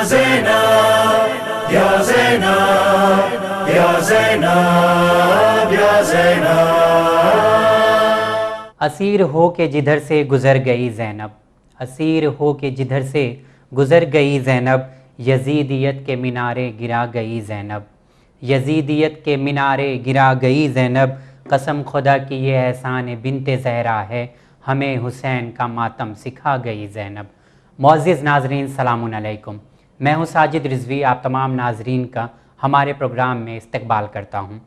زینب یا زینب یا زینب یا زینب، اسیر ہو کے جدھر سے گزر گئی زینب، اسیر ہو کے جدھر سے گزر گئی زینب، یزیدیت کے مینارے گرا گئی زینب، یزیدیت کے مینارے گرا گئی زینب، قسم خدا کی یہ احسان بنت زہرا ہے، ہمیں حسین کا ماتم سکھا گئی زینب۔ معزز ناظرین السلام علیکم، میں ہوں ساجد رضوی، آپ تمام ناظرین کا ہمارے پروگرام میں استقبال کرتا ہوں۔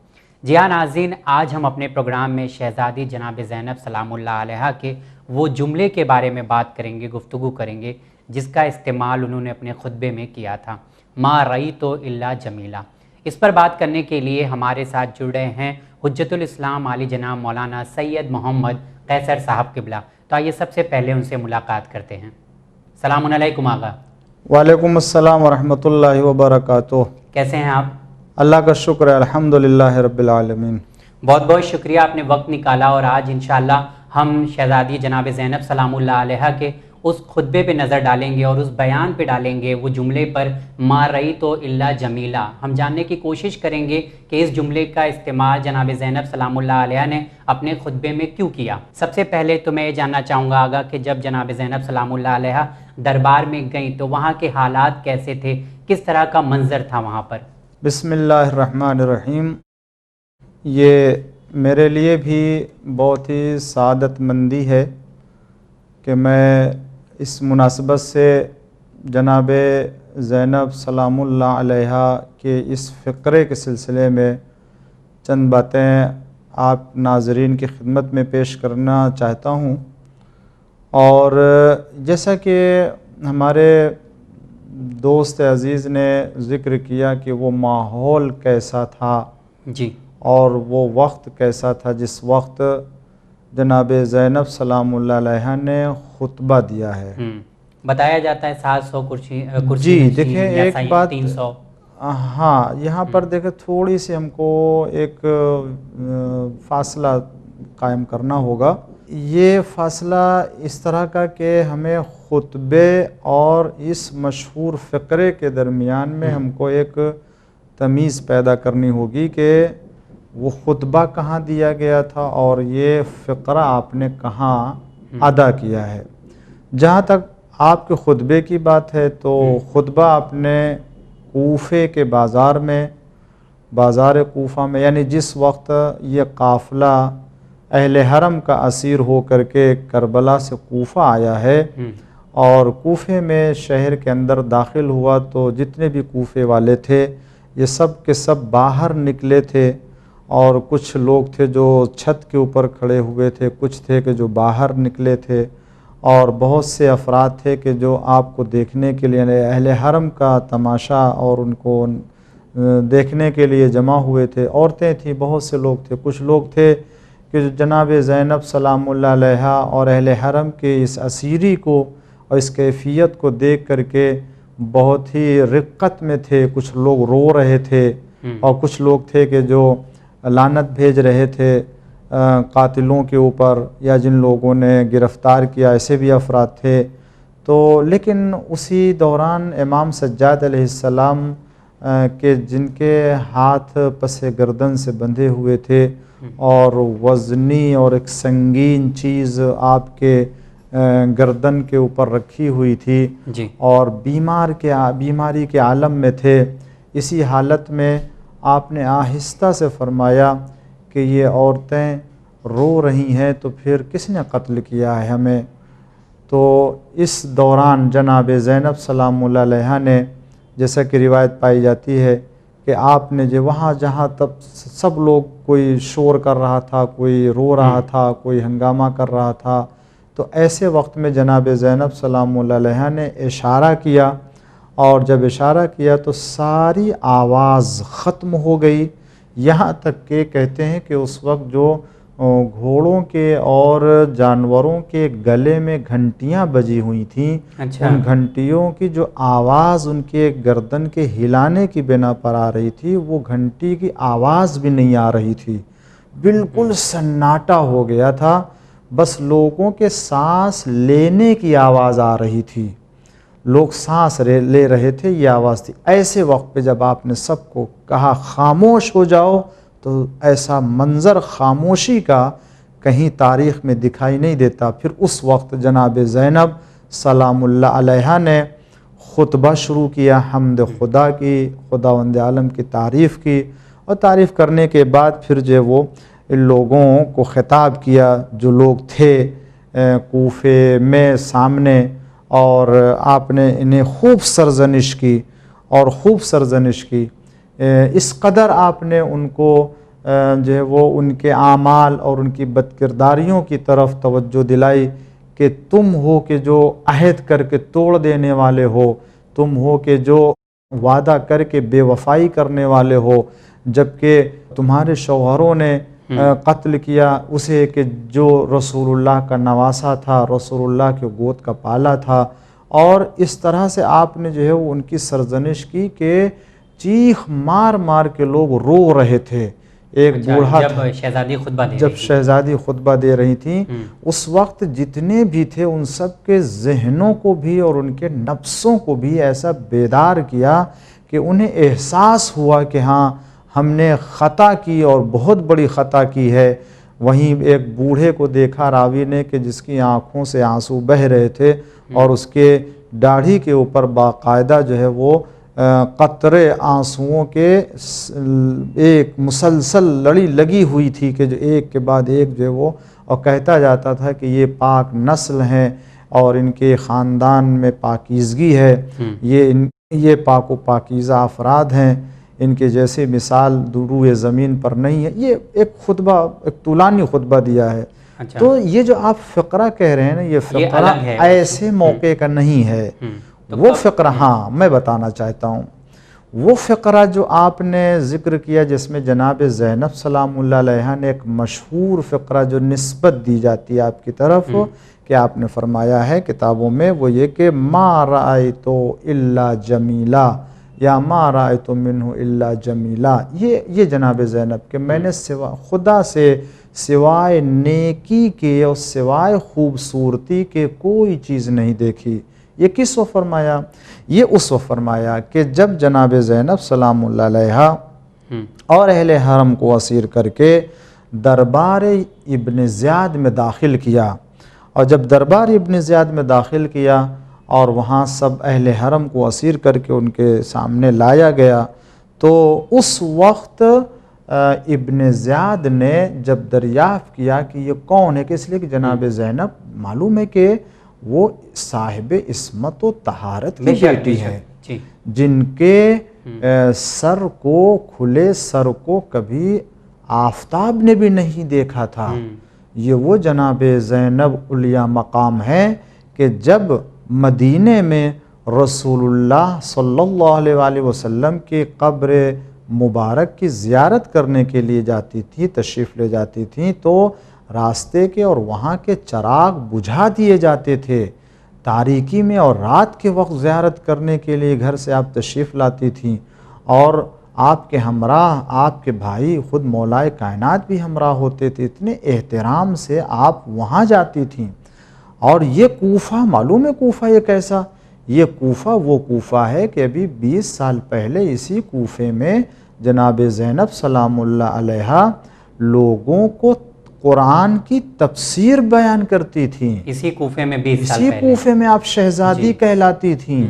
جی ہاں ناظرین، آج ہم اپنے پروگرام میں شہزادی جناب زینب سلام اللہ علیہا کے وہ جملے کے بارے میں بات کریں گے، گفتگو کریں گے جس کا استعمال انہوں نے اپنے خطبے میں کیا تھا، ما رأیت الا جمیلا۔ اس پر بات کرنے کے لیے ہمارے ساتھ جڑے ہیں حجت الاسلام عالی جناب مولانا سید محمد قیصر صاحب قبلہ۔ تو آئیے سب سے پہلے ان سے ملاقات کرتے ہیں۔ السلام علیکم آغا۔ وعلیکم السلام ورحمۃ اللہ وبرکاتہ۔ کیسے ہیں آپ؟ اللہ کا شکر ہے، الحمدللہ رب العالمین۔ بہت بہت شکریہ، آپ نے وقت نکالا، اور آج انشاءاللہ ہم شہزادی جناب زینب سلام اللہ علیہا کے اس خطبے پہ نظر ڈالیں گے اور اس بیان پہ ڈالیں گے، وہ جملے پر ما رأیت الا جمیلا۔ ہم جاننے کی کوشش کریں گے کہ اس جملے کا استعمال جناب زینب سلام اللہ علیہا نے اپنے خطبے میں کیوں کیا۔ سب سے پہلے تو میں یہ جاننا چاہوں گا آگا کہ جب جناب زینب سلام اللہ علیہا دربار میں گئیں تو وہاں کے حالات کیسے تھے، کس طرح کا منظر تھا وہاں پر؟ بسم اللہ الرحمن الرحیم۔ یہ میرے لیے بھی بہت ہی سعادت مندی ہے کہ میں اس مناسبت سے جناب زینب سلام اللہ علیہا کے اس فقرے کے سلسلے میں چند باتیں آپ ناظرین کی خدمت میں پیش کرنا چاہتا ہوں۔ اور جیسا کہ ہمارے دوست عزیز نے ذکر کیا کہ وہ ماحول کیسا تھا جی، اور وہ وقت کیسا تھا جس وقت جناب زینب سلام اللہ علیہا نے خطبہ دیا ہے۔ بتایا جاتا ہے 700 کرسی جی دیکھیں ایک بات 300۔ ہاں یہاں پر دیکھیں تھوڑی سی ہم کو ایک فاصلہ قائم کرنا ہوگا۔ یہ فاصلہ اس طرح کا کہ ہمیں خطبے اور اس مشہور فقرے کے درمیان میں ہم کو ایک تمیز پیدا کرنی ہوگی کہ وہ خطبہ کہاں دیا گیا تھا اور یہ فقرہ آپ نے کہاں ادا کیا ہے۔ جہاں تک آپ کے خطبے کی بات ہے تو خطبہ آپ نے کوفے کے بازار میں، بازار کوفہ میں، یعنی جس وقت یہ قافلہ اہل حرم کا اسیر ہو کر کے کربلا سے کوفہ آیا ہے اور کوفے میں شہر کے اندر داخل ہوا تو جتنے بھی کوفے والے تھے یہ سب کے سب باہر نکلے تھے، اور کچھ لوگ تھے جو چھت کے اوپر کھڑے ہوئے تھے، کچھ تھے کہ جو باہر نکلے تھے، اور بہت سے افراد تھے کہ جو آپ کو دیکھنے کے لیے اہل حرم کا تماشا اور ان کو دیکھنے کے لیے جمع ہوئے تھے۔ عورتیں تھیں، بہت سے لوگ تھے، کچھ لوگ تھے کہ جناب زینب سلام اللہ علیہا اور اہل حرم کے اس اسیری کو اور اس کیفیت کو دیکھ کر کے بہت ہی رقت میں تھے۔ کچھ لوگ رو رہے تھے اور کچھ لوگ تھے کہ جو لعنت بھیج رہے تھے قاتلوں کے اوپر یا جن لوگوں نے گرفتار کیا، ایسے بھی افراد تھے۔ تو لیکن اسی دوران امام سجاد علیہ السلام کے جن کے ہاتھ پس گردن سے بندھے ہوئے تھے اور وزنی اور ایک سنگین چیز آپ کے گردن کے اوپر رکھی ہوئی تھی جی، اور بیماری کے عالم میں تھے، اسی حالت میں آپ نے آہستہ سے فرمایا کہ یہ عورتیں رو رہی ہیں تو پھر کس نے قتل کیا ہے ہمیں؟ تو اس دوران جناب زینب سلام اللہ علیہا نے، جیسا کہ روایت پائی جاتی ہے کہ آپ نے جو وہاں جہاں تب سب لوگ کوئی شور کر رہا تھا، کوئی رو رہا تھا، کوئی ہنگامہ کر رہا تھا، تو ایسے وقت میں جناب زینب سلام اللہ علیہا نے اشارہ کیا، اور جب اشارہ کیا تو ساری آواز ختم ہو گئی، یہاں تک کہ کہتے ہیں کہ اس وقت جو گھوڑوں کے اور جانوروں کے گلے میں گھنٹیاں بجی ہوئی تھیں، ان گھنٹیوں کی جو آواز ان کے گردن کے ہلانے کی بنا پر آ رہی تھی، وہ گھنٹی کی آواز بھی نہیں آ رہی تھی، بالکل سناٹا ہو گیا تھا، بس لوگوں کے سانس لینے کی آواز آ رہی تھی۔ لوگ سانس لے رہے تھے، یہ آواز تھی۔ ایسے وقت پہ جب آپ نے سب کو کہا خاموش ہو جاؤ، تو ایسا منظر خاموشی کا کہیں تاریخ میں دکھائی نہیں دیتا۔ پھر اس وقت جناب زینب سلام اللہ علیہا نے خطبہ شروع کیا، حمد خدا کی، خداوند عالم کی تعریف کی، اور تعریف کرنے کے بعد پھر جو وہ لوگوں کو خطاب کیا جو لوگ تھے کوفے میں سامنے، اور آپ نے انہیں خوب سرزنش کی اور خوب سرزنش کی۔ اس قدر آپ نے ان کو جو ہے وہ ان کے اعمال اور ان کی بدکرداریوں کی طرف توجہ دلائی کہ تم ہو کہ جو عہد کر کے توڑ دینے والے ہو، تم ہو کہ جو وعدہ کر کے بے وفائی کرنے والے ہو، جبکہ تمہارے شوہروں نے قتل کیا اسے کہ جو رسول اللہ کا نواسا تھا، رسول اللہ کے گود کا پالا تھا۔ اور اس طرح سے آپ نے جو ہے وہ ان کی سرزنش کی کہ چیخ مار مار کے لوگ رو رہے تھے۔ ایک بوڑھا جب شہزادی خطبہ دے رہی تھیں، اس وقت جتنے بھی تھے ان سب کے ذہنوں کو بھی اور ان کے نفسوں کو بھی ایسا بیدار کیا کہ انہیں احساس ہوا کہ ہاں ہم نے خطا کی اور بہت بڑی خطا کی ہے۔ وہیں ایک بوڑھے کو دیکھا راوی نے کہ جس کی آنکھوں سے آنسو بہہ رہے تھے اور اس کے داڑھی کے اوپر باقاعدہ جو ہے وہ قطرے آنسوؤں کے ایک مسلسل لڑی لگی ہوئی تھی کہ جو ایک کے بعد ایک جو ہے وہ، اور کہتا جاتا تھا کہ یہ پاک نسل ہیں اور ان کے خاندان میں پاکیزگی ہے، یہ پاک و پاکیزہ افراد ہیں، ان کے جیسے مثال روئے زمین پر نہیں ہے۔ یہ ایک خطبہ، ایک طولانی خطبہ دیا ہے۔ تو یہ جو آپ فقرہ کہہ رہے ہیں نا، یہ فقرہ ایسے موقع کا نہیں ہے۔ وہ فقرہ، ہاں میں بتانا چاہتا ہوں، وہ فقرہ جو آپ نے ذکر کیا جس میں جناب زینب سلام اللہ علیہا نے ایک مشہور فقرہ جو نسبت دی جاتی ہے آپ کی طرف کہ آپ نے فرمایا ہے کتابوں میں، وہ یہ کہ ما رأیت الا جمیلا یا ما رأیت منہ الا جمیلا، یہ جناب زینب کہ میں نے خدا سے سوائے نیکی کے اور سوائے خوبصورتی کے کوئی چیز نہیں دیکھی۔ یہ کس وقت فرمایا؟ یہ اس وقت فرمایا کہ جب جناب زینب سلام اللہ علیہا اور اہل حرم کو اسیر کر کے دربار ابن زیاد میں داخل کیا، اور جب دربار ابن زیاد میں داخل کیا اور وہاں سب اہل حرم کو اسیر کر کے ان کے سامنے لایا گیا، تو اس وقت ابن زیاد نے جب دریافت کیا کہ یہ کون ہے، کہ اس لیے کہ جناب زینب معلوم ہے کہ وہ صاحب عصمت و طہارت کی بیٹی ہے، جن کے سر کو، کھلے سر کو کبھی آفتاب نے بھی نہیں دیکھا تھا۔ یہ وہ جناب زینب علیہ مقام ہے کہ جب مدینے میں رسول اللہ صلی اللہ علیہ وآلہ وسلم کی قبر مبارک کی زیارت کرنے کے لیے جاتی تھی، تشریف لے جاتی تھیں، تو راستے کے اور وہاں کے چراغ بجھا دیے جاتے تھے تاریکی میں، اور رات کے وقت زیارت کرنے کے لیے گھر سے آپ تشریف لاتی تھیں، اور آپ کے ہمراہ آپ کے بھائی خود مولائے کائنات بھی ہمراہ ہوتے تھے۔ اتنے احترام سے آپ وہاں جاتی تھیں۔ اور یہ کوفہ، معلوم ہے کوفہ یہ کیسا؟ یہ کوفہ وہ کوفہ ہے کہ ابھی 20 سال پہلے اسی کوفے میں جناب زینب سلام اللہ علیہا لوگوں کو قرآن کی تفسیر بیان کرتی تھیں۔ اسی کوفے میں 20 سال پہلے، اسی کوفے میں آپ شہزادی کہلاتی تھیں۔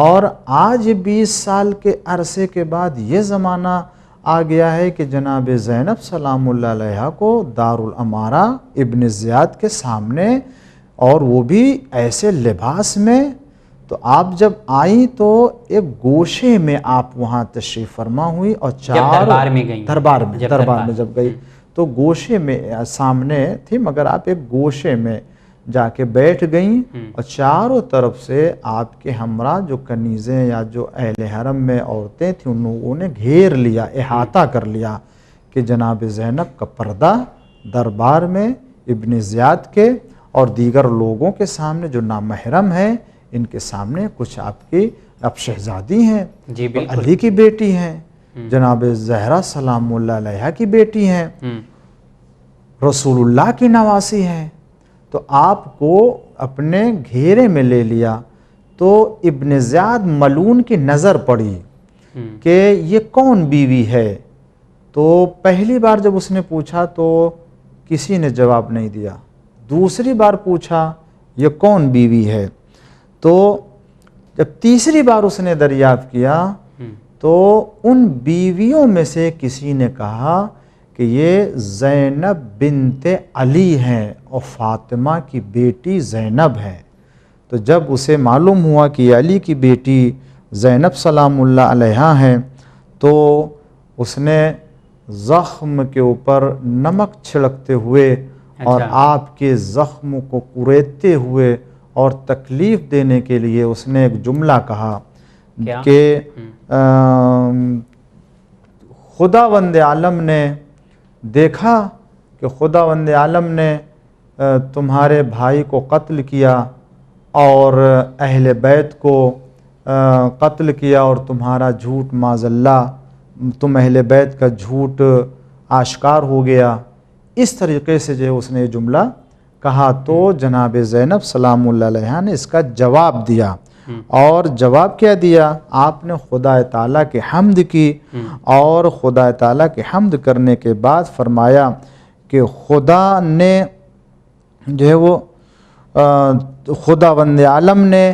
اور آج 20 سال کے عرصے کے بعد یہ زمانہ آ گیا ہے کہ جناب زینب سلام اللہ علیہا کو دارالامارہ ابن زیاد کے سامنے، اور وہ بھی ایسے لباس میں، تو آپ جب آئیں تو ایک گوشے میں آپ وہاں تشریف فرما ہوئی، اور دربار میں جب گئی تو گوشے میں سامنے تھی، مگر آپ ایک گوشے میں جا کے بیٹھ گئیں، اور چاروں طرف سے آپ کے ہمراہ جو کنیزیں یا جو اہل حرم میں عورتیں تھیں ان لوگوں نے گھیر لیا، احاطہ کر لیا کہ جناب زینب کا پردہ دربار میں ابن زیاد کے اور دیگر لوگوں کے سامنے جو نامحرم ہیں ان کے سامنے کچھ آپ کی اب شہزادی ہیں، علی کی بیٹی ہیں، جناب زہرا سلام اللہ علیہا کی بیٹی ہیں، رسول اللہ کی نواسی ہیں، تو آپ کو اپنے گھیرے میں لے لیا۔ تو ابن زیاد ملون کی نظر پڑی کہ یہ کون بیوی ہے. تو پہلی بار جب اس نے پوچھا تو کسی نے جواب نہیں دیا. دوسری بار پوچھا یہ کون بیوی ہے. تو جب تیسری بار اس نے دریافت کیا تو ان بیویوں میں سے کسی نے کہا کہ یہ زینب بنت علی ہیں اور فاطمہ کی بیٹی زینب ہے. تو جب اسے معلوم ہوا کہ یہ علی کی بیٹی زینب سلام اللہ علیہا ہیں تو اس نے زخم کے اوپر نمک چھڑکتے ہوئے اور آپ کے زخم کو کریدتے ہوئے اور تکلیف دینے کے لیے اس نے ایک جملہ کہا کہ خداوند عالم نے دیکھا کہ خداوند عالم نے تمہارے بھائی کو قتل کیا اور اہل بیت کو قتل کیا اور تمہارا جھوٹ معاذ اللہ تم اہل بیت کا جھوٹ آشکار ہو گیا. اس طریقے سے جو اس نے یہ جملہ کہا تو جناب زینب سلام اللہ علیہا نے اس کا جواب دیا. اور جواب کیا دیا؟ آپ نے خدا تعالیٰ کی حمد کی اور خدا تعالیٰ کی حمد کرنے کے بعد فرمایا کہ خدا نے جو ہے وہ خداوند عالم نے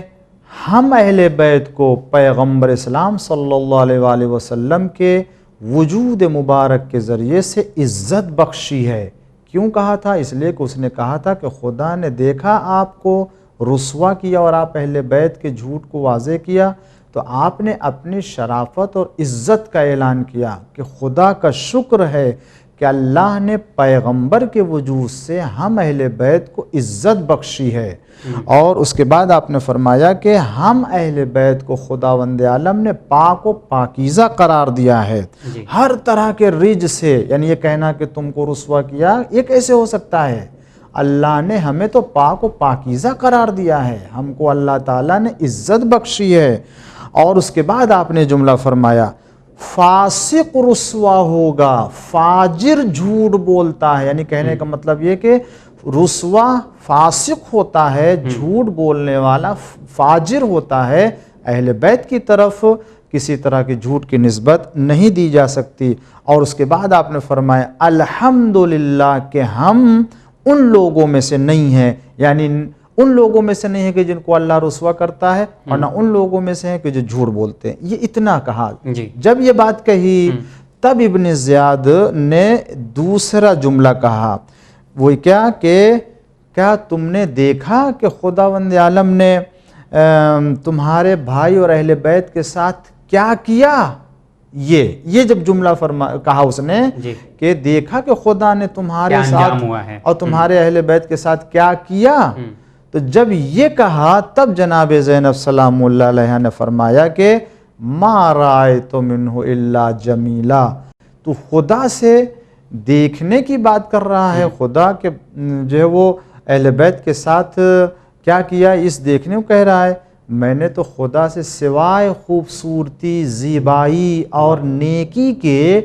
ہم اہل بیت کو پیغمبر اسلام صلی اللہ علیہ وآلہ وسلم کے وجود مبارک کے ذریعے سے عزت بخشی ہے. کیوں کہا تھا؟ اس لیے کہ اس نے کہا تھا کہ خدا نے دیکھا آپ کو رسوا کیا اور آپ اہل بیت کے جھوٹ کو واضح کیا تو آپ نے اپنی شرافت اور عزت کا اعلان کیا کہ خدا کا شکر ہے کہ اللہ نے پیغمبر کے وجود سے ہم اہل بیت کو عزت بخشی ہے. اور اس کے بعد آپ نے فرمایا کہ ہم اہل بیت کو خداوند عالم نے پاک و پاکیزہ قرار دیا ہے ہر طرح کے رج سے. یعنی یہ کہنا کہ تم کو رسوا کیا یہ کیسے ہو سکتا ہے؟ اللہ نے ہمیں تو پاک و پاکیزہ قرار دیا ہے, ہم کو اللہ تعالیٰ نے عزت بخشی ہے. اور اس کے بعد آپ نے جملہ فرمایا فاسق رسوا ہوگا, فاجر جھوٹ بولتا ہے. یعنی کہنے کا مطلب یہ کہ رسوا فاسق ہوتا ہے, جھوٹ بولنے والا فاجر ہوتا ہے. اہل بیت کی طرف کسی طرح کی جھوٹ کی نسبت نہیں دی جا سکتی. اور اس کے بعد آپ نے فرمایا الحمدللہ کہ ہم ان لوگوں میں سے نہیں ہیں, یعنی ان لوگوں میں سے نہیں ہے کہ جن کو اللہ رسوا کرتا ہے اور نہ ان لوگوں میں سے ہیں کہ جو جھوٹ بولتے ہیں. یہ اتنا کہا. جب یہ بات کہی تب ابن زیاد نے دوسرا جملہ کہا, وہ کیا کہ کیا تم نے دیکھا کہ خداوند عالم نے تمہارے بھائی اور اہل بیت کے ساتھ کیا کیا؟ یہ جب جملہ کہا اس نے کہ دیکھا کہ خدا نے تمہارے ساتھ اور تمہارے اہل بیت کے ساتھ کیا کیا, تو جب یہ کہا تب جناب زینب سلام اللہ علیہ نے فرمایا کہ ما رأیت منہ الا جمیلا, تو خدا سے دیکھنے کی بات کر رہا ہے, خدا کے جو ہے وہ اہل بیت کے ساتھ کیا کیا اس دیکھنے کو کہہ رہا ہے. میں نے تو خدا سے سوائے خوبصورتی, زیبائی اور نیکی کے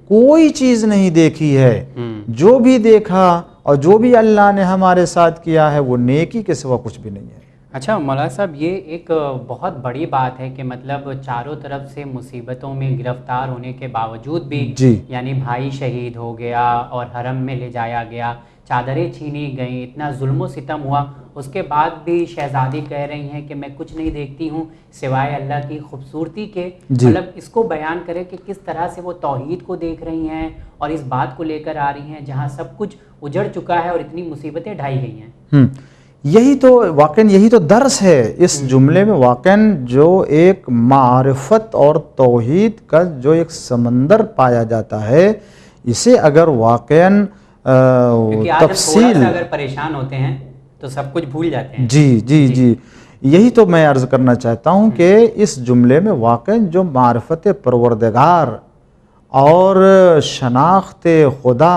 کوئی چیز نہیں دیکھی ہے. جو بھی دیکھا اور جو بھی اللہ نے ہمارے ساتھ کیا ہے وہ نیکی کے سوا کچھ بھی نہیں ہے. اچھا مولانا صاحب, یہ ایک بہت بڑی بات ہے کہ مطلب چاروں طرف سے مصیبتوں میں گرفتار ہونے کے باوجود بھی یعنی بھائی شہید ہو گیا اور حرم میں لے جایا گیا, چادریں چھینی گئیں, اتنا ظلم و ستم ہوا, اس کے بعد بھی شہزادی کہہ رہی ہیں کہ میں کچھ نہیں دیکھتی ہوں سوائے اللہ کی خوبصورتی کے. مطلب اس کو بیان کرے کہ کس طرح سے وہ توحید کو دیکھ رہی ہیں اور اس بات کو لے کر آ رہی ہیں جہاں سب کچھ اجڑ چکا ہے اور اتنی مصیبتیں ڈھائی گئی ہیں. یہی تو واقعاً یہی تو درس ہے اس جملے میں. واقعاً جو ایک معرفت اور توحید کا جو ایک سمندر پایا جاتا ہے, اسے اگر واقعاً تفصیل اگر پریشان ہوتے ہیں تو سب کچھ بھول جاتے ہیں. جی یہی تو میں عرض کرنا چاہتا ہوں کہ اس جملے میں واقعاً جو معرفت پروردگار اور شناخت خدا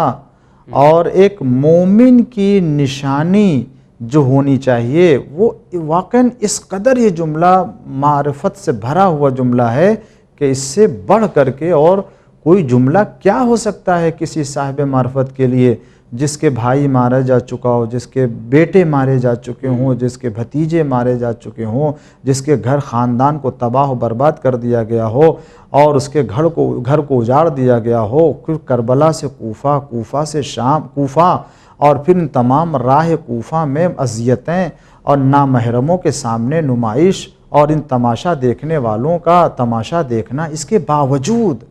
اور ایک مومن کی نشانی جو ہونی چاہیے وہ واقعاً اس قدر یہ جملہ معرفت سے بھرا ہوا جملہ ہے کہ اس سے بڑھ کر کے اور کوئی جملہ کیا ہو سکتا ہے کسی صاحب معرفت کے لیے جس کے بھائی مارا جا چکا ہو، جس کے بیٹے مارے جا چکے ہوں، جس کے بھتیجے مارے جا چکے ہوں، جس کے گھر خاندان کو تباہ و برباد کر دیا گیا ہو اور اس کے گھر کو اجاڑ دیا گیا ہو، پھر کربلا سے کوفہ، کوفہ سے شام، کوفہ اور پھر ان تمام راہ کوفہ میں اذیتیں اور نامحرموں کے سامنے نمائش اور ان تماشا دیکھنے والوں کا تماشا دیکھنا، اس کے باوجود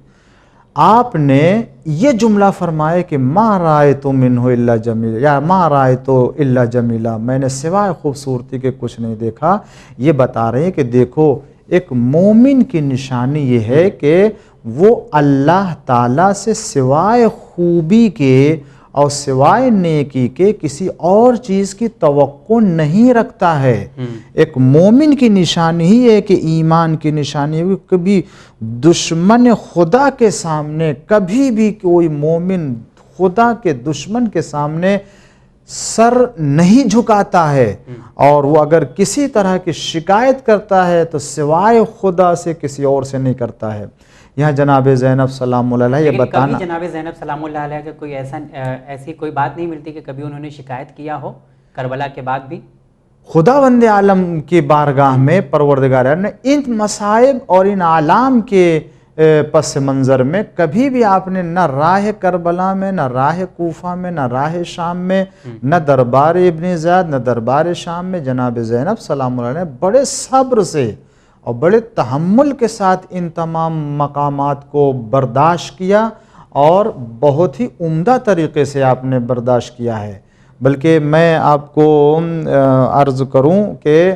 آپ نے یہ جملہ فرمایا کہ ما رأیت منہ الا جمیلا، یا ما رأیت الا جمیلا، میں نے سوائے خوبصورتی کے کچھ نہیں دیکھا. یہ بتا رہے ہیں کہ دیکھو ایک مومن کی نشانی یہ ہے کہ وہ اللہ تعالیٰ سے سوائے خوبی کے اور سوائے نیکی کے کسی اور چیز کی توقع نہیں رکھتا ہے. ایک مومن کی نشانی ہی ہے کہ ایمان کی نشانی ہے، کبھی دشمن خدا کے سامنے، کبھی بھی کوئی مومن خدا کے دشمن کے سامنے سر نہیں جھکاتا ہے، اور وہ اگر کسی طرح کی شکایت کرتا ہے تو سوائے خدا سے کسی اور سے نہیں کرتا ہے. یہاں جناب زینب سلام اللہ علیہ یہ بتانا، کبھی جناب زینب سلام اللہ علیہ کا کوئی ایسی کوئی بات نہیں ملتی کہ کبھی انہوں نے شکایت کیا ہو کربلا کے بعد بھی؟ خداوند عالم کی بارگاہ میں پروردگار نے ان مصائب اور ان اعلام کے پس منظر میں کبھی بھی آپ نے نہ راہ کربلا میں، نہ راہ کوفہ میں، نہ راہ شام میں، نہ دربار ابن زیاد، نہ دربار شام میں جناب زینب سلام اللہ علیہ نے بڑے صبر سے اور بڑے تحمل کے ساتھ ان تمام مقامات کو برداشت کیا، اور بہت ہی عمدہ طریقے سے آپ نے برداشت کیا ہے. بلکہ میں آپ کو عرض کروں کہ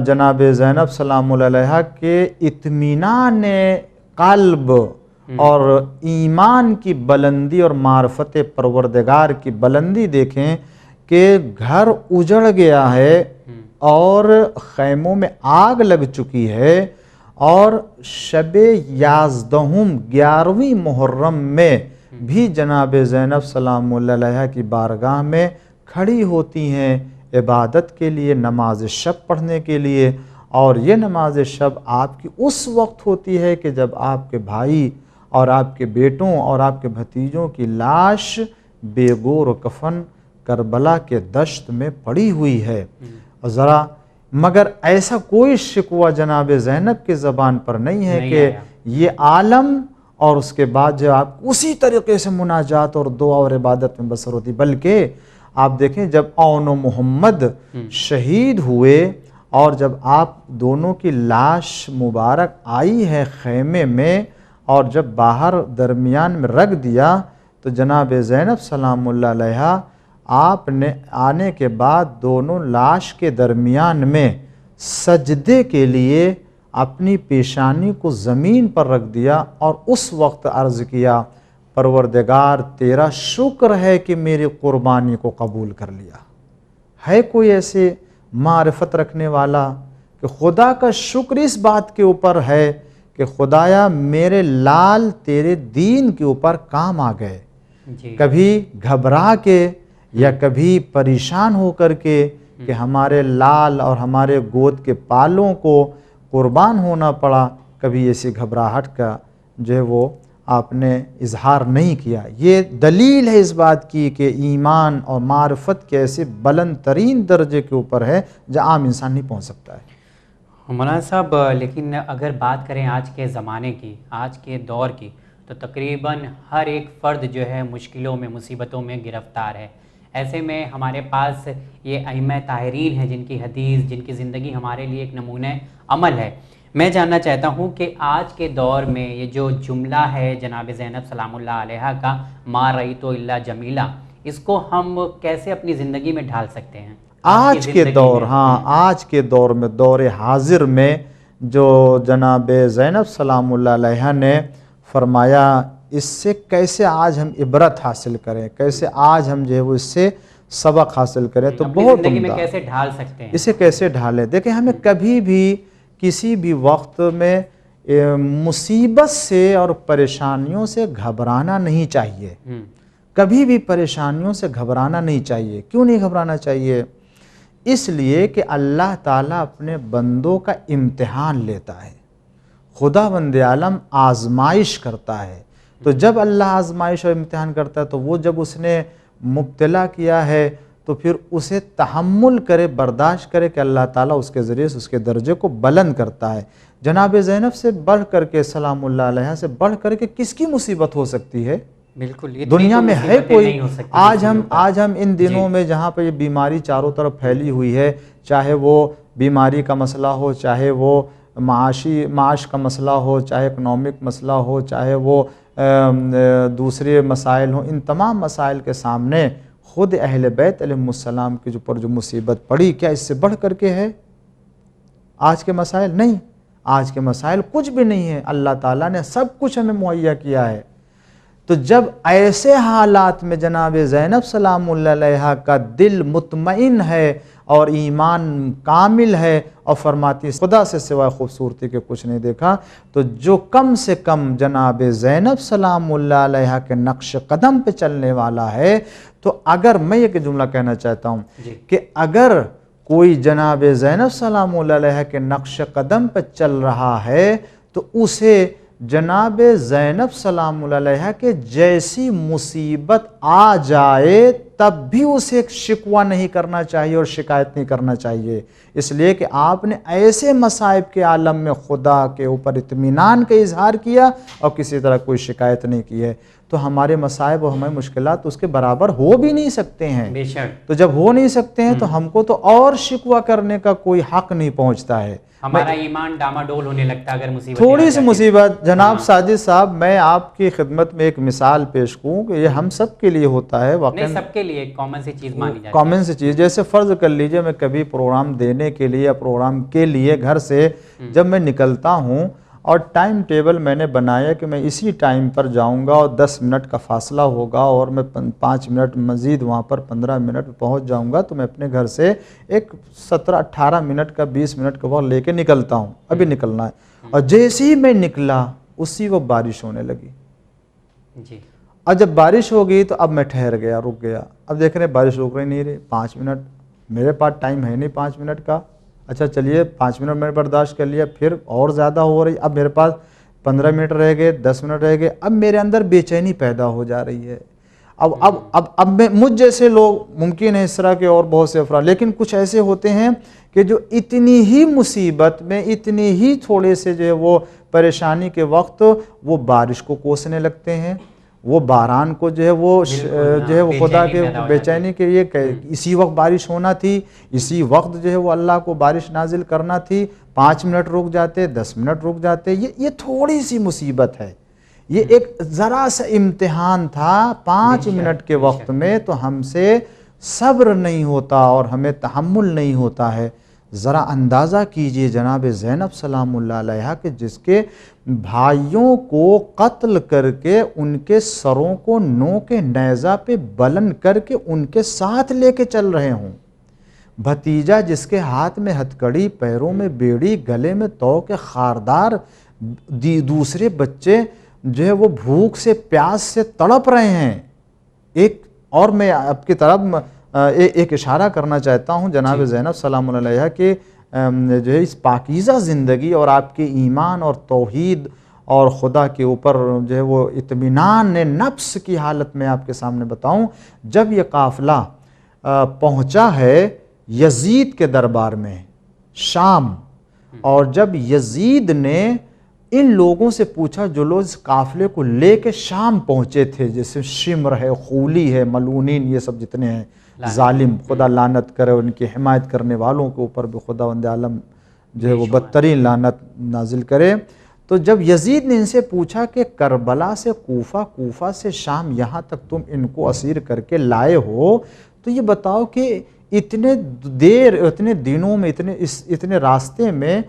جناب زینب سلام اللہ علیہ کے اطمینان قلب اور ایمان کی بلندی اور معرفت پروردگار کی بلندی دیکھیں کہ گھر اجڑ گیا ہے اور خیموں میں آگ لگ چکی ہے، اور شب 11ویں محرم میں بھی جناب زینب سلام اللہ علیہ کی بارگاہ میں کھڑی ہوتی ہیں عبادت کے لیے، نماز شب پڑھنے کے لیے. اور یہ نماز شب آپ کی اس وقت ہوتی ہے کہ جب آپ کے بھائی اور آپ کے بیٹوں اور آپ کے بھتیجوں کی لاش بے گور و کفن کربلا کے دشت میں پڑی ہوئی ہے. اور ذرا مگر ایسا کوئی شکوہ جناب زینب کی زبان پر نہیں ہے کہ یہ عالم اور اس کے بعد جو آپ اسی طریقے سے مناجات اور دعا اور عبادت میں بسر ہوتی. بلکہ آپ دیکھیں جب اون و محمد شہید ہوئے اور جب آپ دونوں کی لاش مبارک آئی ہے خیمے میں اور جب باہر درمیان میں رکھ دیا تو جناب زینب سلام اللہ علیہ آپ نے آنے کے بعد دونوں لاش کے درمیان میں سجدے کے لیے اپنی پیشانی کو زمین پر رکھ دیا اور اس وقت عرض کیا پروردگار تیرا شکر ہے کہ میری قربانی کو قبول کر لیا. ہے کوئی ایسے معرفت رکھنے والا کہ خدا کا شکر اس بات کے اوپر ہے کہ خدایا میرے لال تیرے دین کے اوپر کام آ گئے. کبھی گھبرا کے یا کبھی پریشان ہو کر کے کہ ہمارے لال اور ہمارے گود کے پالوں کو قربان ہونا پڑا، کبھی ایسی گھبراہٹ کا جو ہے وہ آپ نے اظہار نہیں کیا. یہ دلیل ہے اس بات کی کہ ایمان اور معرفت کے ایسے بلند ترین درجے کے اوپر ہے جہاں عام انسان نہیں پہنچ سکتا ہے. مولانا صاحب لیکن اگر بات کریں آج کے زمانے کی، آج کے دور کی، تو تقریباً ہر ایک فرد جو ہے مشکلوں میں، مصیبتوں میں گرفتار ہے. ایسے میں ہمارے پاس یہ ائمہ طاہرین ہیں جن کی حدیث، جن کی زندگی ہمارے لیے ایک نمونہ عمل ہے. میں جاننا چاہتا ہوں کہ آج کے دور میں یہ جو جملہ ہے جناب زینب سلام اللہ علیہ کا ما رأیت الا جمیلا، اس کو ہم کیسے اپنی زندگی میں ڈھال سکتے ہیں آج کے دور؟ آج کے دور میں، دور حاضر میں جو جناب زینب سلام اللہ علیہ نے فرمایا، اس سے کیسے آج ہم عبرت حاصل کریں، کیسے آج ہم جو ہے وہ اس سے سبق حاصل کریں، تو بہت زندگی میں کیسے ڈھال سکتے ہیں اسے کیسے ڈھالیں. دیکھیں ہمیں کبھی بھی کسی بھی وقت میں مصیبت سے اور پریشانیوں سے گھبرانا نہیں چاہیے. کبھی بھی پریشانیوں سے گھبرانا نہیں چاہیے. کیوں نہیں گھبرانا چاہیے؟ اس لیے کہ اللہ تعالیٰ اپنے بندوں کا امتحان لیتا ہے. خداوند عالم آزمائش کرتا ہے. تو جب اللہ آزمائش اور امتحان کرتا ہے تو وہ جب اس نے مبتلا کیا ہے تو پھر اسے تحمل کرے، برداشت کرے کہ اللہ تعالیٰ اس کے ذریعے سے اس کے درجے کو بلند کرتا ہے۔ جناب زینب سے بڑھ کر کے سلام اللہ علیہ سے بڑھ کر کے کس کی مصیبت ہو سکتی ہے؟ بالکل دنیا میں ہے کوئی؟ آج ہم ان دنوں میں جہاں پہ یہ بیماری چاروں طرف پھیلی ہوئی ہے، چاہے وہ بیماری کا مسئلہ ہو، چاہے وہ معاش کا مسئلہ ہو، چاہے اکنامک مسئلہ ہو، چاہے وہ دوسرے مسائل ہوں، ان تمام مسائل کے سامنے خود اہل بیت علیہ السلام کے اوپر جو مصیبت پڑی، کیا اس سے بڑھ کر کے ہے آج کے مسائل؟ نہیں، آج کے مسائل کچھ بھی نہیں ہے، اللہ تعالیٰ نے سب کچھ ہمیں مہیا کیا ہے۔ تو جب ایسے حالات میں جناب زینب سلام اللہ علیہا کا دل مطمئن ہے اور ایمان کامل ہے اور فرماتی خدا سے سوائے خوبصورتی کے کچھ نہیں دیکھا، تو جو کم سے کم جناب زینب سلام اللہ علیہا کے نقش قدم پہ چلنے والا ہے، تو اگر میں یہ جملہ کہنا چاہتا ہوں کہ اگر کوئی جناب زینب سلام اللہ علیہا کے نقش قدم پہ چل رہا ہے تو اسے جناب زینب سلام اللہ علیہا کے جیسی مصیبت آ جائے تب بھی اسے شکوہ نہیں کرنا چاہیے اور شکایت نہیں کرنا چاہیے، اس لیے کہ آپ نے ایسے مصائب کے عالم میں خدا کے اوپر اطمینان کا اظہار کیا اور کسی طرح کوئی شکایت نہیں کی ہے۔ تو ہمارے مصائب اور ہمارے مشکلات اس کے برابر ہو بھی نہیں سکتے ہیں، بے شک۔ تو جب ہو نہیں سکتے ہیں تو ہم کو تو اور شکوہ کرنے کا کوئی حق نہیں پہنچتا ہے۔ ہمارا ایمان ڈاماڈول ہونے لگتا ہے اگر مصیبت تھوڑی سی مصیبت، جناب ساجد صاحب میں آپ کی خدمت میں ایک مثال پیش کروں کہ یہ ہم سب کے لیے ہوتا ہے، واقعی سب کے لیے کامن سی چیز مانی جاتی ہے، کامن سی چیز۔ جیسے فرض کر لیجئے میں کبھی پروگرام دینے کے لیے یا پروگرام کے لیے گھر سے جب میں نکلتا ہوں اور ٹائم ٹیبل میں نے بنایا کہ میں اسی ٹائم پر جاؤں گا اور 10 منٹ کا فاصلہ ہوگا اور میں 5 منٹ مزید وہاں پر 15 منٹ پہنچ جاؤں گا، تو میں اپنے گھر سے ایک 17-18 منٹ کا 20 منٹ کا وقت لے کے نکلتا ہوں، ابھی نکلنا ہے، اور جیسے ہی میں نکلا اسی وقت بارش ہونے لگی۔ جی، اور جب بارش ہو گئی تو اب میں ٹھہر گیا، رک گیا، اب دیکھ رہے بارش رک رہی نہیں رہی، 5 منٹ میرے پاس ٹائم ہے نہیں 5 منٹ کا، اچھا چلیے 5 منٹ میں نے برداشت کر لیا، پھر اور زیادہ ہو رہی، اب میرے پاس 15 منٹ رہ گئے، 10 منٹ رہ گئے، اب میرے اندر بے چینی پیدا ہو جا رہی ہے۔ اب میں مجھ جیسے لوگ، ممکن ہے اس طرح کے اور بہت سے افراد، لیکن کچھ ایسے ہوتے ہیں کہ جو اتنی ہی مصیبت میں، اتنی ہی تھوڑے سے جو ہے وہ پریشانی کے وقت وہ بارش کو کوسنے لگتے ہیں، وہ باران کو جو ہے وہ خدا کے بے چینی کے یہ کہ اسی وقت بارش ہونا تھی، اسی وقت جو ہے وہ اللہ کو بارش نازل کرنا تھی، 5 منٹ رک جاتے، 10 منٹ رک جاتے، یہ تھوڑی سی مصیبت ہے، یہ ایک ذرا سا امتحان تھا 5 منٹ کے وقت میں، تو ہم سے صبر نہیں ہوتا اور ہمیں تحمل نہیں ہوتا ہے۔ ذرا اندازہ کیجئے جناب زینب سلام اللہ علیہا کہ جس کے بھائیوں کو قتل کر کے ان کے سروں کو نوک نیزہ پہ بلند کر کے ان کے ساتھ لے کے چل رہے ہوں، بھتیجا جس کے ہاتھ میں ہتھکڑی، پیروں میں بیڑی، گلے میں توق خاردار، دوسرے بچے جو ہے وہ بھوک سے پیاس سے تڑپ رہے ہیں۔ اور میں آپ کی طرف ایک اشارہ کرنا چاہتا ہوں جناب زینب سلام اللہ علیہا کہ جو ہے اس پاکیزہ زندگی اور آپ کے ایمان اور توحید اور خدا کے اوپر جو ہے وہ اطمینان نفس کی حالت میں آپ کے سامنے بتاؤں، جب یہ قافلہ پہنچا ہے یزید کے دربار میں شام، اور جب یزید نے ان لوگوں سے پوچھا جو لوگ اس قافلے کو لے کے شام پہنچے تھے، جیسے شمر ہے، خولی ہے، ملعونین، یہ سب جتنے ہیں ظالم، خدا لعنت کرے، ان کی حمایت کرنے والوں کے اوپر بھی خداوند عالم جو ہے وہ بدترین لعنت نازل کرے۔ تو جب یزید نے ان سے پوچھا کہ کربلا سے کوفہ، کوفہ سے شام، یہاں تک تم ان کو اسیر کر کے لائے ہو، تو یہ بتاؤ کہ اتنے دنوں میں، اتنے راستے میں،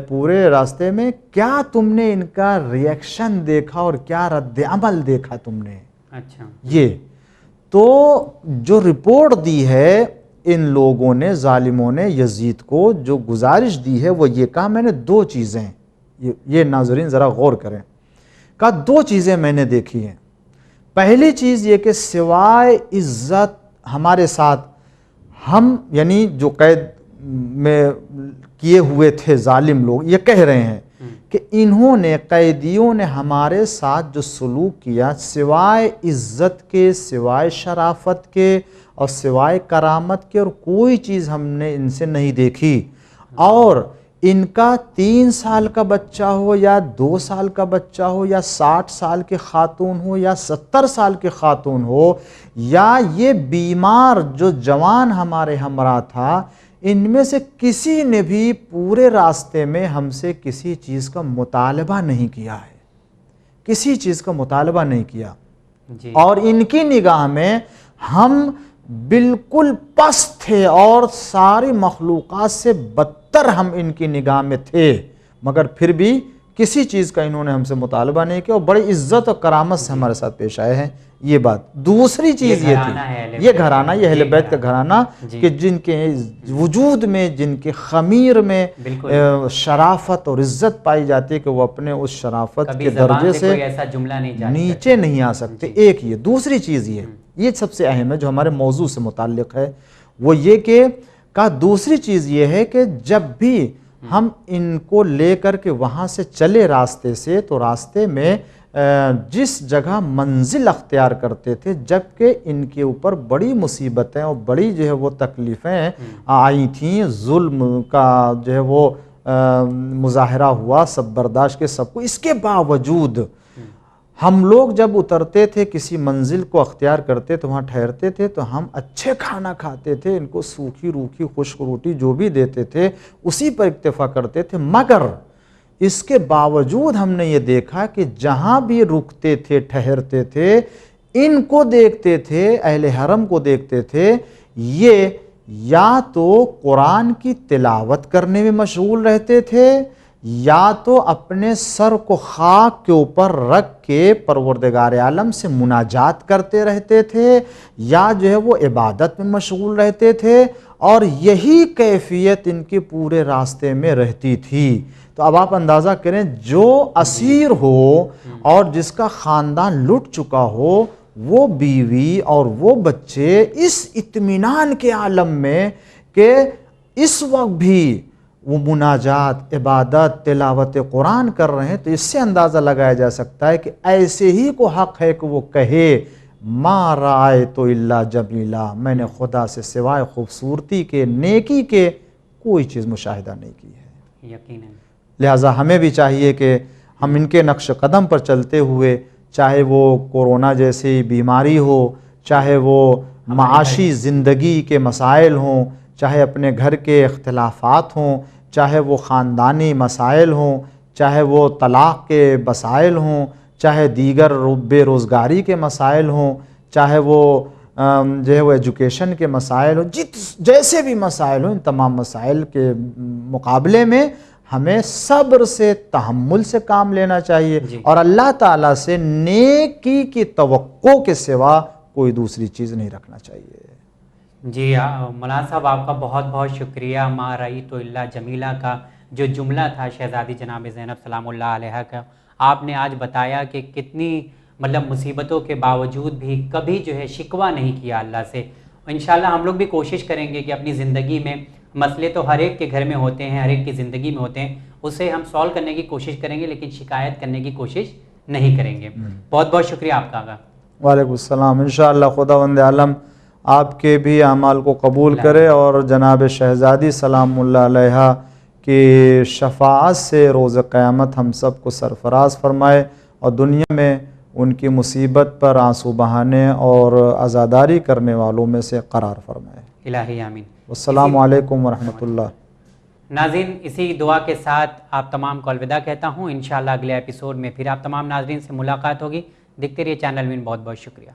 پورے راستے میں کیا تم نے ان کا ریئیکشن دیکھا اور کیا رد عمل دیکھا تم نے؟ اچھا، یہ تو جو رپورٹ دی ہے ان لوگوں نے، ظالموں نے یزید کو جو گزارش دی ہے وہ یہ کہا، میں نے 2 چیزیں، یہ ناظرین ذرا غور کریں، کہا 2 چیزیں میں نے دیکھی ہیں۔ پہلی چیز یہ کہ سوائے عزت ہمارے ساتھ ہم، یعنی جو قید میں کیے ہوئے تھے ظالم لوگ، یہ کہہ رہے ہیں کہ انہوں نے قیدیوں نے ہمارے ساتھ جو سلوک کیا سوائے عزت کے، سوائے شرافت کے اور سوائے کرامت کے اور کوئی چیز ہم نے ان سے نہیں دیکھی، اور ان کا 3 سال کا بچہ ہو یا 2 سال کا بچہ ہو یا 60 سال کے خاتون ہو یا 70 سال کے خاتون ہو یا یہ بیمار جو جوان ہمارے ہمراہ تھا، ان میں سے کسی نے بھی پورے راستے میں ہم سے کسی چیز کا مطالبہ نہیں کیا ہے، کسی چیز کا مطالبہ نہیں کیا، اور ان کی نگاہ میں ہم بالکل پست تھے اور ساری مخلوقات سے بدتر ہم ان کی نگاہ میں تھے، مگر پھر بھی کسی چیز کا انہوں نے ہم سے مطالبہ نہیں کیا اور بڑی عزت اور کرامت سے ہمارے ساتھ پیش آئے ہیں۔ یہ بات دوسری چیز یہ تھی، یہ گھرانہ، یہ اہل بیت کا گھرانہ کہ جن کے وجود میں، جن کے خمیر میں شرافت اور عزت پائی جاتی ہے کہ وہ اپنے اس شرافت کے درجے سے نیچے نہیں آ سکتے۔ ایک یہ، دوسری چیز یہ سب سے اہم ہے جو ہمارے موضوع سے متعلق ہے، وہ یہ کہ دوسری چیز یہ ہے کہ جب بھی ہم ان کو لے کر کے وہاں سے چلے راستے سے، تو راستے میں جس جگہ منزل اختیار کرتے تھے، جبکہ ان کے اوپر بڑی مصیبتیں اور بڑی جو ہے وہ تکلیفیں آئی تھیں، ظلم کا جو ہے وہ مظاہرہ ہوا، سب برداشت کے سب کو، اس کے باوجود ہم لوگ جب اترتے تھے، کسی منزل کو اختیار کرتے تو وہاں ٹھہرتے تھے، تو ہم اچھے کھانا کھاتے تھے، ان کو سوکھی روکھی خشک روٹی جو بھی دیتے تھے اسی پر اکتفا کرتے تھے، مگر اس کے باوجود ہم نے یہ دیکھا کہ جہاں بھی رکتے تھے، ٹھہرتے تھے، ان کو دیکھتے تھے، اہل حرم کو دیکھتے تھے، یہ یا تو قرآن کی تلاوت کرنے میں مشغول رہتے تھے، یا تو اپنے سر کو خاک کے اوپر رکھ کے پروردگار عالم سے مناجات کرتے رہتے تھے، یا جو ہے وہ عبادت میں مشغول رہتے تھے، اور یہی کیفیت ان کے پورے راستے میں رہتی تھی۔ تو اب آپ اندازہ کریں، جو اسیر ہو اور جس کا خاندان لٹ چکا ہو، وہ بیوی اور وہ بچے اس اطمینان کے عالم میں کہ اس وقت بھی وہ مناجات، عبادت، تلاوت قرآن کر رہے ہیں، تو اس سے اندازہ لگایا جا سکتا ہے کہ ایسے ہی کو حق ہے کہ وہ کہے ما رأیت الا جمیلا، میں نے خدا سے سوائے خوبصورتی کے، نیکی کے کوئی چیز مشاہدہ نہیں کی ہے۔ یقیناً لہٰذا ہمیں بھی چاہیے کہ ہم ان کے نقش قدم پر چلتے ہوئے، چاہے وہ کورونا جیسی بیماری ہو، چاہے وہ معاشی زندگی کے مسائل ہوں، چاہے اپنے گھر کے اختلافات ہوں، چاہے وہ خاندانی مسائل ہوں، چاہے وہ طلاق کے مسائل ہوں، چاہے دیگر بے روزگاری کے مسائل ہوں، چاہے وہ جو ہے وہ ایجوکیشن کے مسائل ہوں، جیسے بھی مسائل ہوں، ان تمام مسائل کے مقابلے میں ہمیں صبر سے، تحمل سے کام لینا چاہیے، اور اللہ تعالیٰ سے نیکی کی توقع کے سوا کوئی دوسری چیز نہیں رکھنا چاہیے۔ جی مولانا صاحب، آپ کا بہت بہت شکریہ۔ ما رأیت الا جمیلہ کا جو جملہ تھا شہزادی جناب زینب سلام اللہ علیہ کا، آپ نے آج بتایا کہ کتنی مصیبتوں کے باوجود بھی کبھی جو ہے شکوہ نہیں کیا اللہ سے۔ انشاءاللہ ہم لوگ بھی کوشش کریں گے کہ اپنی زندگی میں مسئلے تو ہر ایک کے گھر میں ہوتے ہیں، ہر ایک کی زندگی میں ہوتے ہیں، اسے ہم سولو کرنے کی کوشش کریں گے، لیکن شکایت کرنے کی کوشش نہیں کریں گے۔ بہت بہت شکریہ آپ کا۔ وعلیکم السلام۔ انشاءاللہ خداوند عالم آپ کے بھی اعمال کو قبول کرے اور جناب شہزادی سلام اللہ علیہ کی شفاعت سے روز قیامت ہم سب کو سرفراز فرمائے، اور دنیا میں ان کی مصیبت پر آنسو بہانے اور عزاداری کرنے والوں میں سے قرار فرمائے۔ الہی آمین۔ السلام علیکم ورحمۃ اللہ۔ ناظرین، اسی دعا کے ساتھ آپ تمام کو الوداع کہتا ہوں۔ انشاءاللہ اگلے ایپیسوڈ میں پھر آپ تمام ناظرین سے ملاقات ہوگی۔ دیکھتے رہیے چینل وین۔ بہت بہت شکریہ۔